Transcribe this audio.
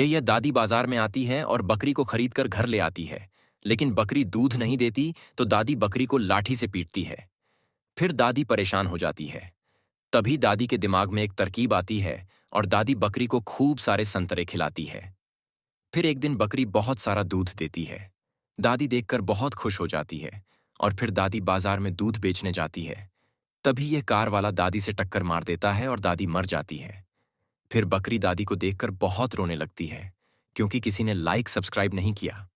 यह दादी बाजार में आती है और बकरी को खरीद कर घर ले आती है, लेकिन बकरी दूध नहीं देती तो दादी बकरी को लाठी से पीटती है। फिर दादी परेशान हो जाती है। तभी दादी के दिमाग में एक तरकीब आती है और दादी बकरी को खूब सारे संतरे खिलाती है। फिर एक दिन बकरी बहुत सारा दूध देती है। दादी देखकर बहुत खुश हो जाती है और फिर दादी बाजार में दूध बेचने जाती है। तभी यह कार वाला दादी से टक्कर मार देता है और दादी मर जाती है। फिर बकरी दादी को देखकर बहुत रोने लगती है, क्योंकि किसी ने लाइक सब्सक्राइब नहीं किया।